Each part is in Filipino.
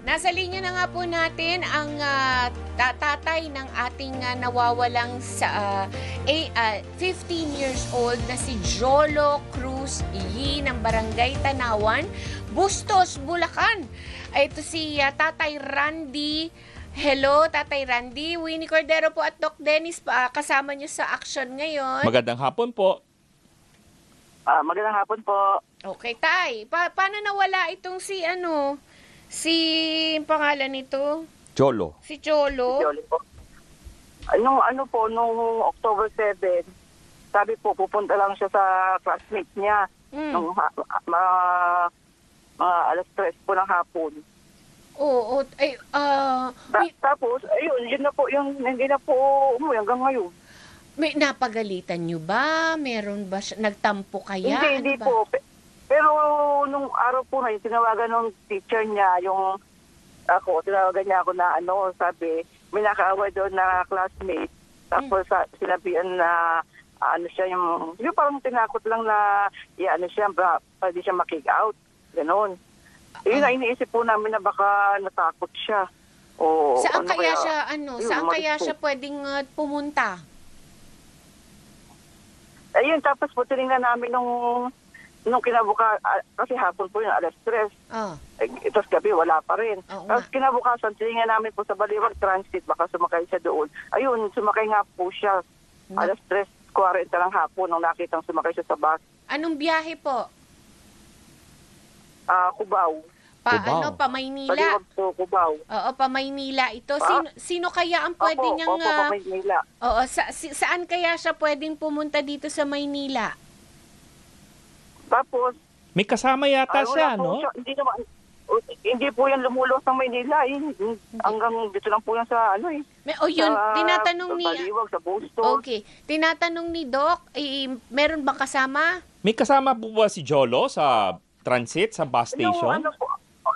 Nasa linya na nga po natin ang tatay ng ating nawawalang 15 years old na si Jolo Cruz Yi ng Barangay Tanawan, Bustos, Bulacan. Ito si Tatay Randy. Hello, Tatay Randy. Winnie Cordero po at Doc Dennis kasama niyo sa action ngayon. Magandang hapon po. Magandang hapon po. Okay, Tay. Paano nawala itong si pangalan nito? Jolo. Si Jolo? Si Jolo po. Nung October 7, sabi po, pupunta lang siya sa classmate niya. Nung alas 3 po ng hapon. Oo. Tapos, ayun, yun na po, hindi na po umuwi hanggang ngayon. May napagalitan nyo ba? Meron ba siya? Nagtampo kaya? Hindi po. Pero nung araw po na yun, tinawagan ng teacher niya, tinawagan niya ako na sabi, may nakaaway doon na classmate. Tapos sinabihan na, yung parang tinakot lang na, pwede siya makick out. Ganon. Yun na iniisip po namin na baka natakot siya. O, saan kaya siya, saan kaya po siya pwedeng pumunta? Ayun, tapos po tinignan namin nung kasi hapon po yun, alas 3. Tapos gabi, wala pa rin. Tapos kinabukasan, tinignan namin po sa Baliwag Transit, baka sumakay siya doon. Ayun, sumakay nga po siya. Alas 3:40 ng hapon nung nakitang sumakay siya sa bus. Anong biyahe po? Cubao. Pa Maynila? Baliwag po, Cubao. Oo, pa Maynila ito. Sino kaya ang pwede niyang... pa Maynila. Oo, saan kaya siya pwedeng pumunta dito sa Maynila? Tapos, May kasama yata siya, no? Hindi po yan lumulong sa Maynila. Hanggang dito lang po yan sa tinatanong ni... Baliwag, sa Bustos. Okay. Tinatanong ni Doc, meron bang kasama? May kasama po ba si Jolo sa transit, sa bus station?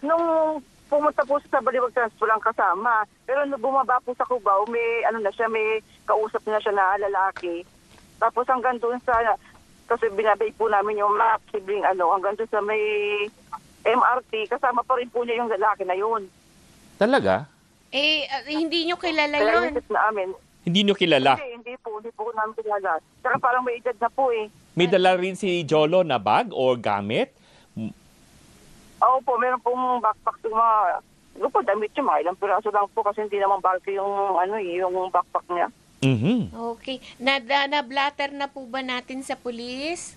Nung pumunta po sa Baliwag Transit, walang kasama. Pero nung bumaba po sa Cubao, may kausap na siya na lalaki. Tapos hanggang doon kasi binabay po namin yung map, hanggang doon sa may MRT, kasama pa rin po niya yung lalaki na yun. Talaga? Hindi nyo kilala Kaya yun. inisip namin. Hindi nyo kilala? Hindi po namin kilala. Saka parang may edad na po eh. May dala rin si Jolo na bag or gamit? Oo po, meron pong backpack yung damit niya, ilang piraso lang po kasi hindi naman bulky yung backpack niya. Okay. Na-blatter na po ba natin sa pulis?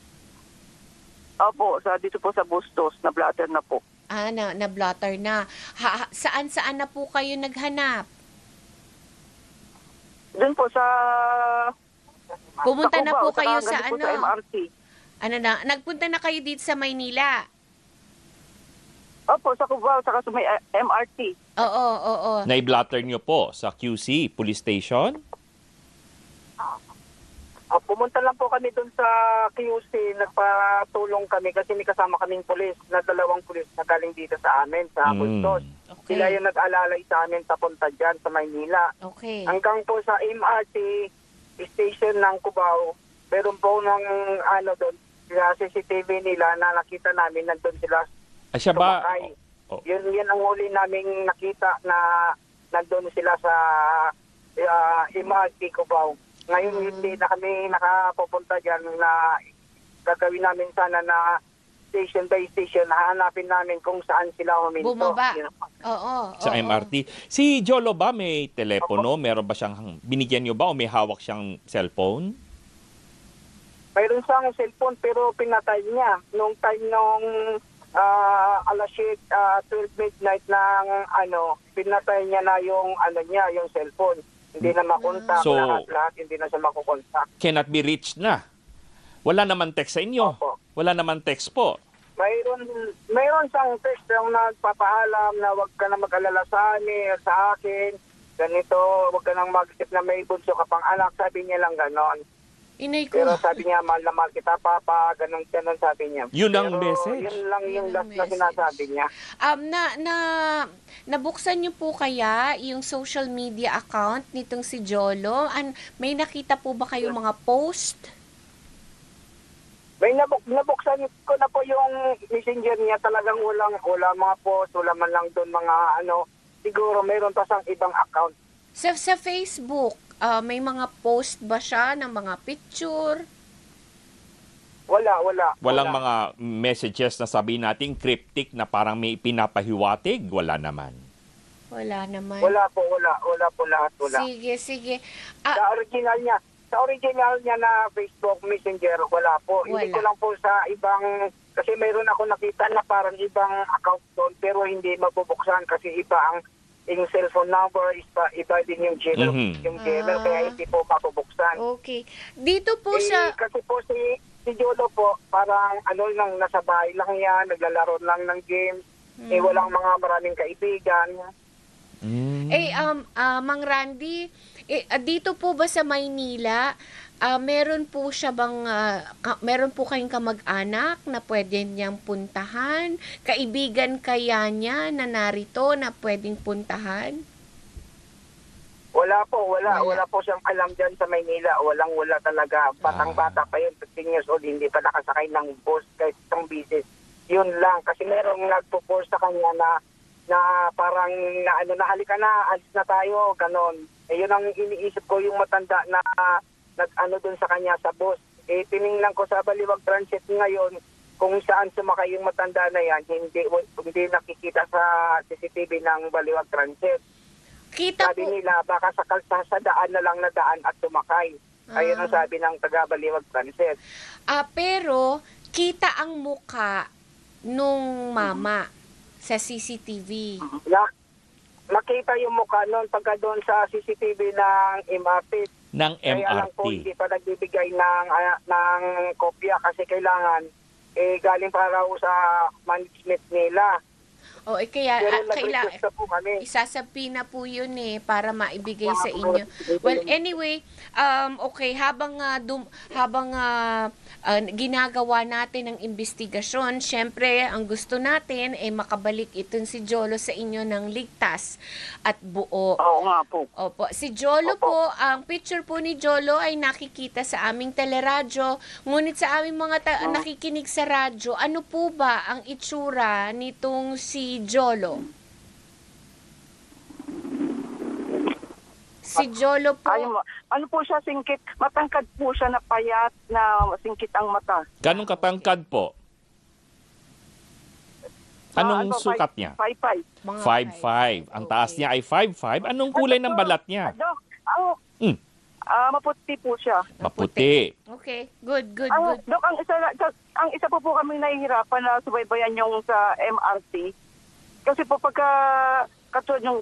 Opo, dito po sa Bustos, na-blatter na po. Na-blatter na. Saan na po kayo naghanap? Doon po sa... Pumunta sa na Cubao, po kayo sa po sa MRT. Nagpunta na kayo dito sa Maynila? Opo, sa Cubao, saka sa may MRT. Oo. Na-blatter nyo po sa QC Police Station? Pumunta lang po kami doon sa QC, nagpatulong kami kasi may kasama kaming pulis, na 2 pulis na galing dito sa amin, sa Bustos. Okay. Sila yung nag-alalay sa amin papunta dyan sa Maynila. Okay. Hanggang po sa MRT station ng Cubao, meron po doon, sa CCTV nila na nakita namin nandun sila. Siya ba? Yun ang huli naming nakita na nandun sila sa MRT Cubao. Ngayon hindi na kami nakapupunta dyan na gagawin namin sana na station by station, hahanapin namin kung saan sila huminto. Bumaba. Oo. Sa MRT. Si Jolo ba may telepono? Meron ba siyang, binigyan nyo ba o may hawak siyang cellphone? Mayroon siyang cellphone pero pinatay niya. Nung time alas 12 midnight ng pinatay niya na yung yung cellphone. Hindi na makontak, So, lahat hindi na siya makukontak. Cannot be reached na. Wala naman text sa inyo. Opo. Wala naman text po. Mayroon siyang text yung nagpapaalam na wag ka na mag-alala sa akin, ganito, wag ka nang mag-isip na may bunso ka pang anak, sabi niya lang ganon. Inay ko. Pero sabi niya, mahal na mahal kita, Papa, ganon sabi niya. Yun ang Pero message. Yun lang yung last na sinasabi niya. Nabuksan niyo po kaya yung social media account nitong si Jolo? May nakita po ba kayong mga post? May nabuksan ko na po yung messenger niya. Talagang wala mga post, wala man lang doon mga siguro mayroon pa siyang ibang account. Sa Facebook, may mga post ba siya ng mga picture? Wala. Walang mga messages na sabihin natin cryptic na parang may pinapahiwatig? Wala naman. Wala naman. Wala po lahat, wala. Sige. Sa original niya na Facebook Messenger, wala po. Hindi ko lang po sa ibang, kasi mayroon ako nakita na parang ibang account doon, pero hindi mabubuksan kasi iba yung cellphone number, iba din yung Gmail, kaya hindi po mabubuksan. Okay. Dito po sa... Kasi po si Jolo po, parang lang, nasa bahay lang yan, naglalaro lang ng games, walang mga maraming kaibigan. Mang Randy, dito po ba sa Maynila, meron po kayong kamag-anak na pwede niyang puntahan? Kaibigan kaya niya na narito na pwedeng puntahan? Wala po siyang alam dyan sa Maynila. Wala talaga. Batang-bata pa yun, 15 years old, hindi pa nakasakay ng bus kahit isang bisis. Yun lang. Kasi merong nagpo-force sa kanya na parang halika na, alis na tayo, ganon. Yun ang iniisip ko, yung matanda na doon sa kanya sa bus. Tiningnan ko sa Baliwag Transit ngayon kung saan sumakay yung matanda na yan, hindi nakikita sa CCTV ng Baliwag Transit. Sabi nila, baka sa kalsasa daan na lang na daan at sumakay. Ayun ang sabi ng taga Baliwag Transit. Pero kita ang muka nung mama sa CCTV. Makita yung mukha noon pagka doon sa CCTV ng MRT. Ng MRT. Kaya lang po hindi pa nagbibigay ng kopya kasi kailangan galing para raw sa management nila. Kaya nag-request na po kami. isasabi na po yun para maibigay sa inyo. Well, anyway, okay, habang ginagawa natin ang investigasyon, syempre, ang gusto natin ay makabalik itong si Jolo sa inyo ng ligtas at buo. Oo nga po. Opo. Si Jolo po, ang picture po ni Jolo ay nakikita sa aming teleradyo, ngunit sa aming mga nakikinig sa radyo, ano po ba ang itsura nitong si Jolo? Si Jolo po... Ano po siya, singkit? Matangkad po siya na payat na singkit ang mata. Ganong katangkad po? Anong sukat niya? 5'5". 5'5". Ang taas niya ay 5'5". Anong kulay ng balat niya? Dok, maputi po siya. Maputi. Okay, good. Dok, ang isa po kami nahihirapan na subaybayan yung sa MRT. Kasi po pagka katulad yung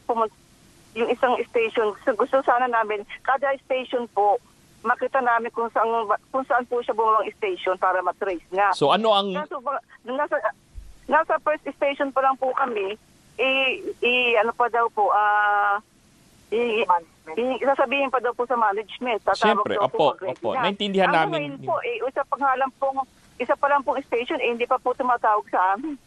isang station, gusto sana namin, kada station po, makita namin kung saan po siya bumawang station para matrace nga. So ano ang... Kaso, nasa first station pa lang po kami, sasabihin pa daw po sa management. Siyempre, opo. Naintindihan namin. Po, isa pa lang pong station, hindi pa po tumatawag sa amin.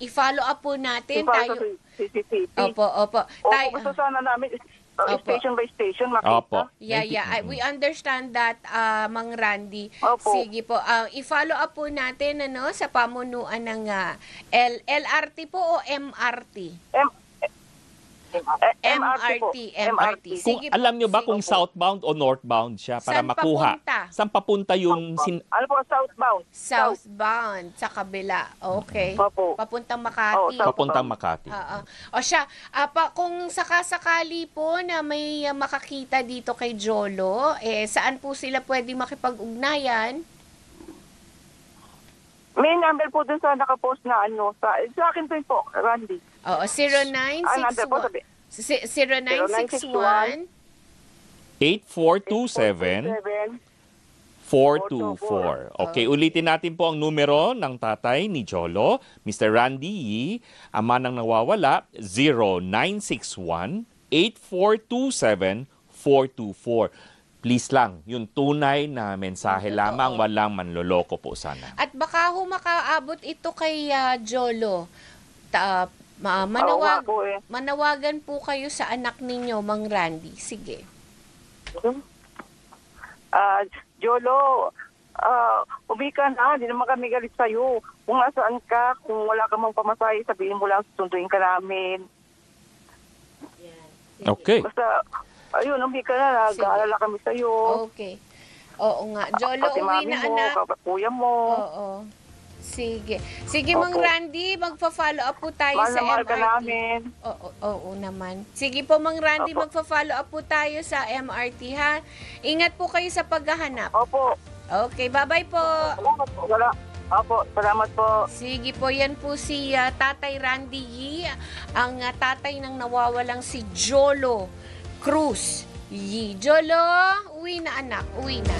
I-follow up po natin tayo. CCTV. Opo. Gusto sana namin station by station makita. Opo. Yeah. We understand that, Mang Randy. Opo. Sige po. I-follow up po natin sa pamunuan ng LRT po o MRT? MRT. Kung Sige alam nyo ba po. kung southbound o northbound siya para Saan makuha? papunta? Saan papunta yung... Ano po, southbound? Southbound, sa kabila. Okay. Opo. Papuntang Makati. Papuntang Makati. O siya, kung sakasakali po na may makakita dito kay Jolo, saan po sila pwede makipag-ugnayan? May number po dun sa nakapost na sa akin po po, Randy. Oo, 0961 8427 424. Okay, ulitin natin po ang numero ng tatay ni Jolo, Mr. Randy Yee, ama ng nawawala, 0961-8427-424. Please lang, yung tunay na mensahe lamang, walang manloloko po sana. At baka makaabot ito kay Jolo. Manawagan po kayo sa anak ninyo, Mang Randy. Sige. Jolo, uwi ka na, hindi naman kami galit sa'yo. Kung nasaan ka, kung wala ka mang pamasahe, sabihin mo lang, sunduin ka namin. Okay. Basta, ayun, uwi ka na, nag-aalala kami sa'yo. Okay. Oo nga. Jolo, Pati uwi mami na, mo, anak. kuya mo. Oo. Sige. Sige, Opo. Mang Randy, magpa-follow up po tayo Mahal sa na mahal ka MRT. namin. Oo naman. Sige po, Mang Randy, Opo. magpa-follow up po tayo sa MRT, ha? Ingat po kayo sa paghahanap. Opo. Okay, bye-bye po. Salamat po. Opo, salamat po. Sige po, yan po si Tatay Randy Yi, ang tatay ng nawawalang si Jolo Cruz Yi. Jolo, uwi na anak, uwi na.